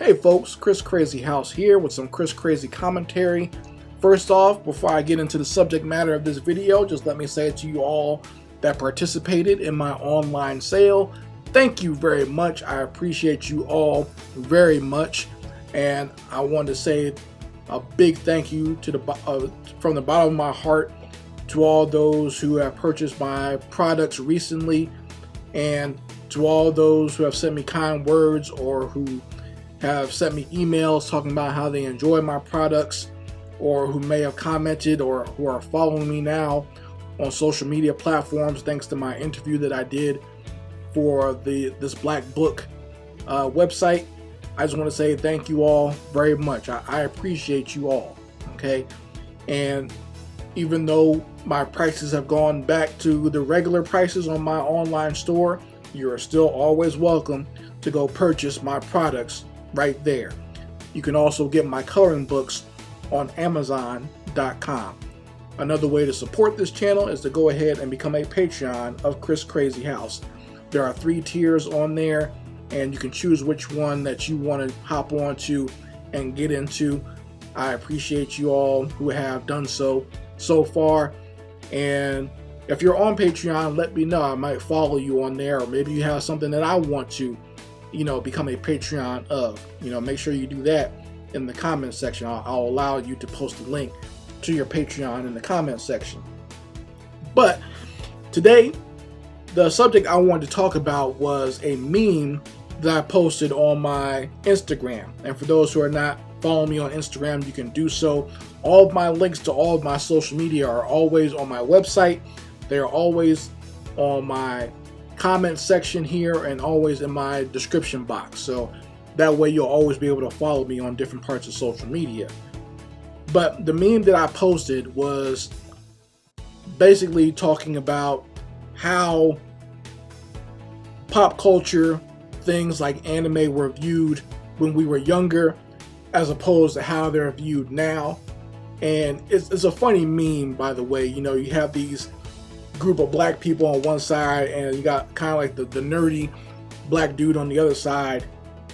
Hey folks, Chris Crazyhouse here with some Chris Crazy commentary. First off, before I get into the subject matter of this video, just let me say to you all that participated in my online sale, thank you very much. I appreciate you all very much, and I want to say a big thank you to from the bottom of my heart to all those who have purchased my products recently, and to all those who have sent me kind words or who have sent me emails talking about how they enjoy my products, or who may have commented or who are following me now on social media platforms thanks to my interview that I did for this Black Book website. I just want to say thank you all very much. I appreciate you all, okay? And even though my prices have gone back to the regular prices on my online store, you are still always welcome to go purchase my products right there. You can also get my coloring books on Amazon.com. Another way to support this channel is to go ahead and become a Patreon of Chris Crazyhouse. There are 3 tiers on there, and you can choose which one that you want to hop on to and get into. I appreciate you all who have done so far, and if you're on Patreon, let me know. I might follow you on there, or maybe you have something that I want to become a Patreon of. Make sure you do that in the comment section. I'll allow you to post a link to your Patreon in the comment section. But today, the subject I wanted to talk about was a meme that I posted on my Instagram. And for those who are not following me on Instagram, you can do so. All of my links to all of my social media are always on my website. They are always on my comment section here and always in my description box, so that way you'll always be able to follow me on different parts of social media. But the meme that I posted was basically talking about how pop culture things like anime were viewed when we were younger as opposed to how they're viewed now. And it's a funny meme, by the way. You have these group of black people on one side, and you got kind of like the nerdy black dude on the other side,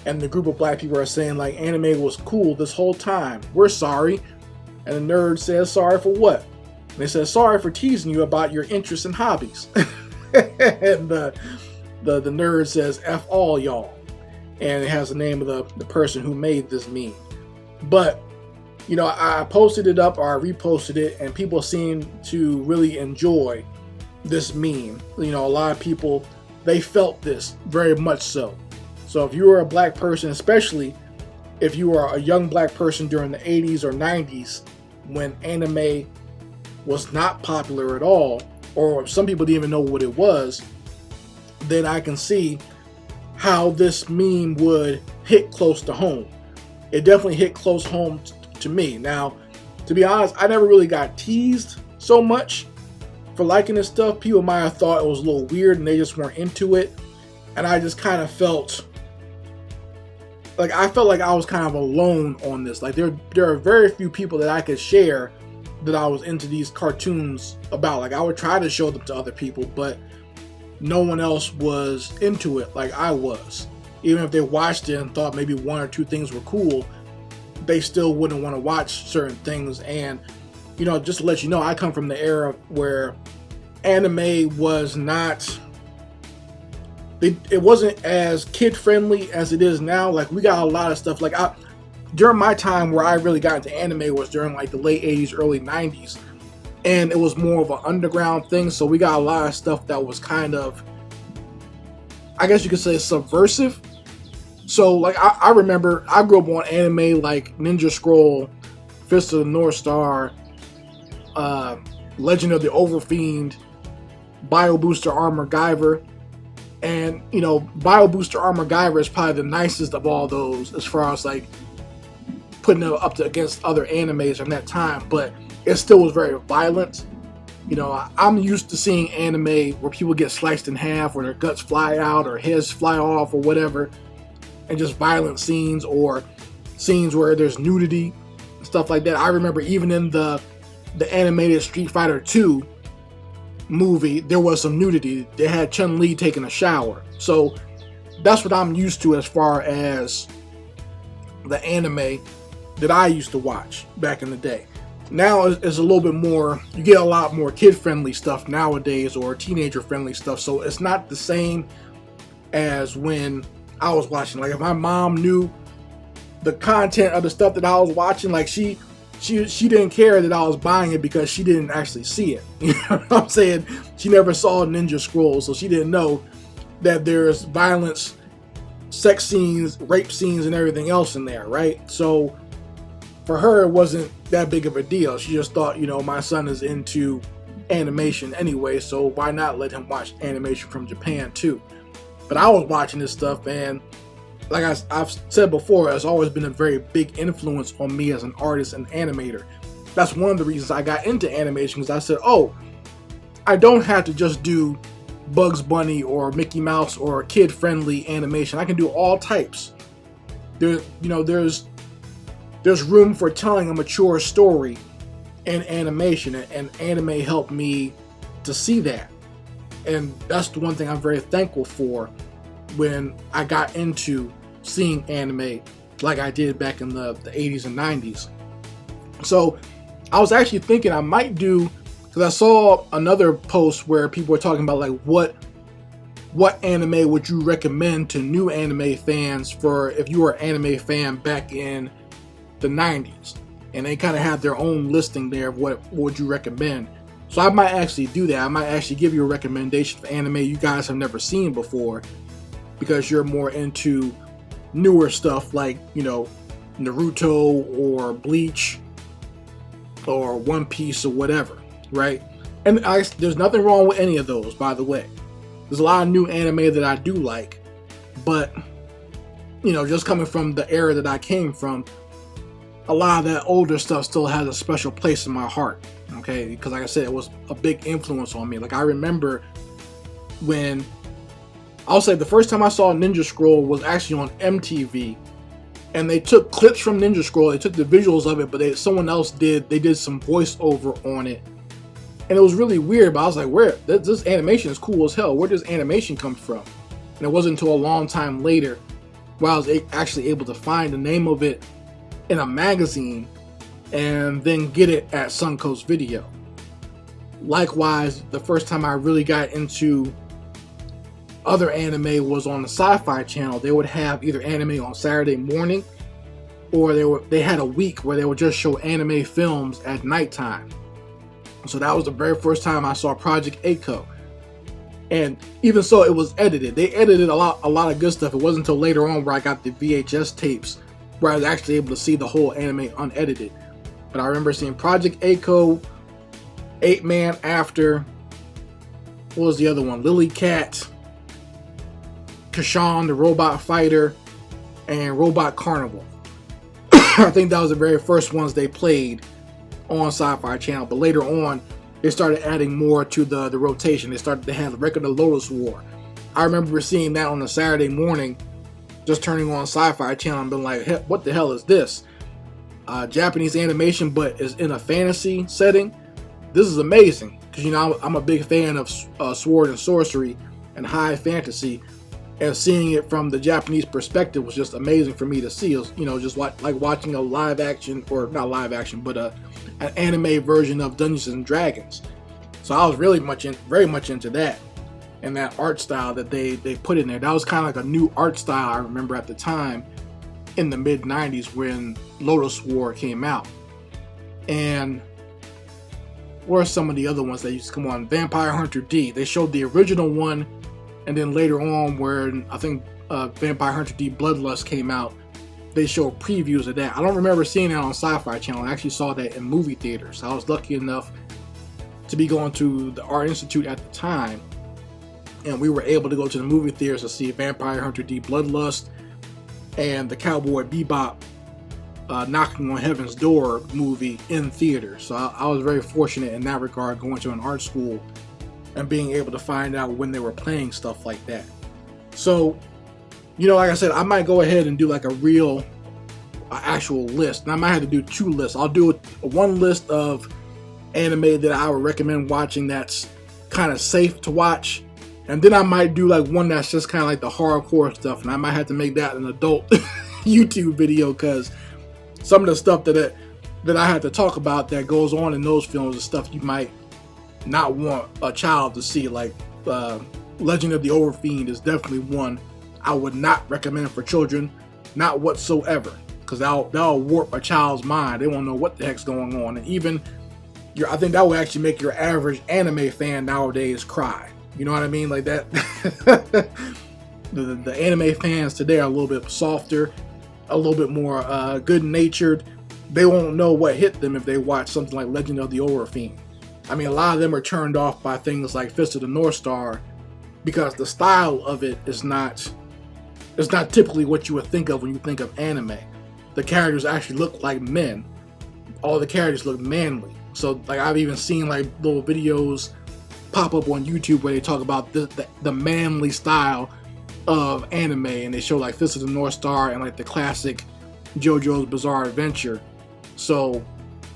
and the group of black people are saying like anime was cool this whole time, we're sorry. And the nerd says, sorry for what? And they said, sorry for teasing you about your interests and hobbies. And the nerd says, F all y'all, and it has the name of the person who made this meme. But I posted it up, or I reposted it, and people seem to really enjoy this meme. A lot of people, they felt this very much so. So if you were a black person, especially if you were a young black person during the 80s or 90s when anime was not popular at all, or some people didn't even know what it was, then I can see how this meme would hit close to home. It definitely hit close home to me. Now, to be honest, I never really got teased so much for liking this stuff. People might have thought it was a little weird and they just weren't into it. And I just kind of felt like I was kind of alone on this. Like there are very few people that I could share that I was into these cartoons about. Like I would try to show them to other people, but no one else was into it like I was. Even if they watched it and thought maybe 1 or 2 things were cool, they still wouldn't want to watch certain things. And just to let you know, I come from the era where anime was not, it wasn't as kid friendly as it is now. Like we got a lot of stuff, like during my time where I really got into anime was during like the late 80s, early 90s, and it was more of an underground thing. So we got a lot of stuff that was kind of, I guess you could say, subversive. So like I remember I grew up on anime like Ninja Scroll, Fist of the North Star, Legend of the Overfiend, Bio Booster Armor Guyver. And Bio Booster Armor Guyver is probably the nicest of all those as far as like putting it up against other animes from that time, but it still was very violent. I'm used to seeing anime where people get sliced in half, or their guts fly out, or heads fly off, or whatever, and just violent scenes, or scenes where there's nudity, stuff like that. I remember even in the animated Street Fighter 2 movie, there was some nudity. They had Chun-Li taking a shower. So that's what I'm used to as far as the anime that I used to watch back in the day. Now it's a little bit more, you get a lot more kid-friendly stuff nowadays, or teenager-friendly stuff, so it's not the same as when I was watching. Like, if my mom knew the content of the stuff that I was watching, like, she didn't care that I was buying it because she didn't actually see it. You know what I'm saying? She never saw Ninja Scroll, so she didn't know that there's violence, sex scenes, rape scenes, and everything else in there, right? So for her, it wasn't that big of a deal. She just thought, you know, my son is into animation anyway, so why not let him watch animation from Japan too? But I was watching this stuff, and like I've said before, it's always been a very big influence on me as an artist and animator. That's one of the reasons I got into animation, because I said, oh, I don't have to just do Bugs Bunny or Mickey Mouse or kid-friendly animation. I can do all types. There's room for telling a mature story in animation, and anime helped me to see that. And that's the one thing I'm very thankful for when I got into seeing anime like I did back in the 80s and 90s. So I was actually thinking I might do, because I saw another post where people were talking about like what anime would you recommend to new anime fans for if you were an anime fan back in the 90s, and they kind of have their own listing there of what would you recommend. So I might actually do that. I might actually give you a recommendation for anime you guys have never seen before, because you're more into newer stuff like, you know, Naruto or Bleach or One Piece or whatever, right? And there's nothing wrong with any of those, by the way. There's a lot of new anime that I do like, but, you know, just coming from the era that I came from, a lot of that older stuff still has a special place in my heart, okay? Because like I said, it was a big influence on me. Like, I remember when, I'll say the first time I saw Ninja Scroll was actually on MTV, and they took clips from Ninja Scroll, they took the visuals of it, but someone else did some voiceover on it. And it was really weird, but I was like, this animation is cool as hell. Where does animation come from? And it wasn't until a long time later where I was actually able to find the name of it in a magazine and then get it at Suncoast Video. Likewise, the first time I really got into other anime was on the Sci-Fi Channel. They would have either anime on Saturday morning, or they had a week where they would just show anime films at nighttime. So that was the very first time I saw Project Echo. And even so, it was edited. They edited a lot of good stuff. It wasn't until later on where I got the VHS tapes where I was actually able to see the whole anime unedited. But I remember seeing Project Echo, 8-Man After, what was the other one? Lily Cat, Kashan the Robot Fighter, and Robot Carnival. I think that was the very first ones they played on Sci-Fi Channel, but later on they started adding more to the rotation. They started to have the Record of Lotus War. I remember seeing that on a Saturday morning, just turning on Sci-Fi Channel and being like, hey, what the hell is this? Japanese animation, but is in a fantasy setting. This is amazing, because you know I'm a big fan of sword and sorcery and high fantasy, and seeing it from the Japanese perspective was just amazing for me to see. It was, you know, just like watching a live action, or not live action, but an anime version of Dungeons and Dragons. So I was really very much into that, and that art style that they put in there. That was kind of like a new art style I remember at the time in the mid 90s when Lotus War came out. And what are some of the other ones that used to come on? Vampire Hunter D. They showed the original one, and then later on, where I think Vampire Hunter D Bloodlust came out, they showed previews of that. I don't remember seeing that on Sci-Fi Channel. I actually saw that in movie theaters. I was lucky enough to be going to the Art Institute at the time, and we were able to go to the movie theaters to see Vampire Hunter D Bloodlust and the Cowboy Bebop Knocking on Heaven's Door movie in theaters. So I was very fortunate in that regard, going to an art school and being able to find out when they were playing stuff like that. So, you know, like I said, I might go ahead and do like a real actual list. And I might have to do 2 lists. I'll do one list of anime that I would recommend watching that's kind of safe to watch. And then I might do like one that's just kind of like the hardcore stuff. And I might have to make that an adult YouTube video, because some of the stuff that I had to talk about that goes on in those films is stuff you might not want a child to see. Like Legend of the Overfiend is definitely one I would not recommend for children, not whatsoever, because that'll warp a child's mind. They won't know what the heck's going on, and even I think that will actually make your average anime fan nowadays cry. You know what I mean? Like that. the anime fans today are a little bit softer, a little bit more good-natured. They won't know what hit them if they watch something like Legend of the Overfiend. I mean, a lot of them are turned off by things like Fist of the North Star because the style of it is not typically what you would think of when you think of anime. The characters actually look like men. All the characters look manly. So like I've even seen like little videos pop up on YouTube where they talk about the manly style of anime, and they show like Fist of the North Star and like the classic JoJo's Bizarre Adventure. So,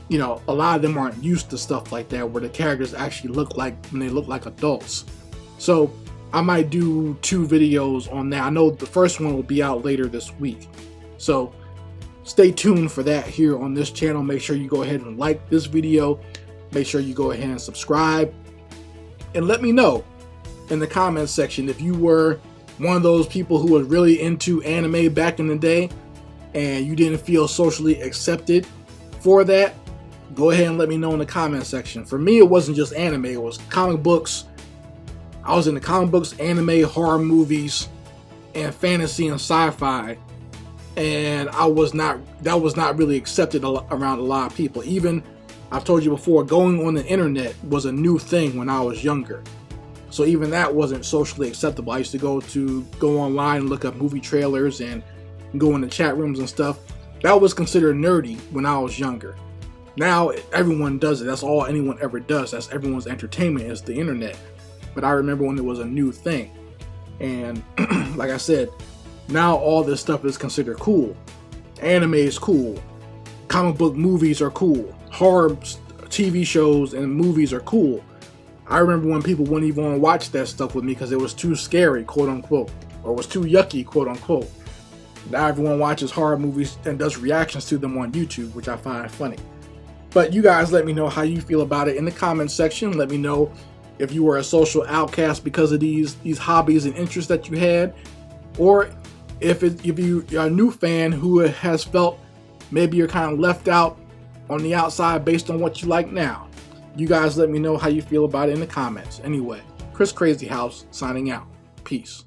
you know, a lot of them aren't used to stuff like that where the characters actually look like when they look like adults. So I might do 2 videos on that. I know the first one will be out later this week. So stay tuned for that here on this channel. Make sure you go ahead and like this video. Make sure you go ahead and subscribe. And let me know in the comments section if you were one of those people who was really into anime back in the day and you didn't feel socially accepted for that. Go ahead and let me know in the comment section. For me, it wasn't just anime, it was comic books. I was into comic books, anime, horror movies, and fantasy and sci-fi. And that was not really accepted around a lot of people. Even, I've told you before, going on the internet was a new thing when I was younger. So even that wasn't socially acceptable. I used to go online and look up movie trailers and go into chat rooms and stuff. That was considered nerdy when I was younger. Now everyone does it. That's all anyone ever does. That's everyone's entertainment, is the internet. But I remember when it was a new thing. And like I said, now all this stuff is considered cool. Anime is cool. Comic book movies are cool. Horror TV shows and movies are cool. I remember when people wouldn't even want to watch that stuff with me because it was too scary, quote unquote, or was too yucky, quote unquote. Now everyone watches horror movies and does reactions to them on YouTube, which I find funny. But you guys let me know how you feel about it in the comments section. Let me know if you were a social outcast because of these hobbies and interests that you had, or if you're a new fan who has felt maybe you're kind of left out on the outside based on what you like now. You guys let me know how you feel about it in the comments. Anyway, Crazyhouse signing out. Peace.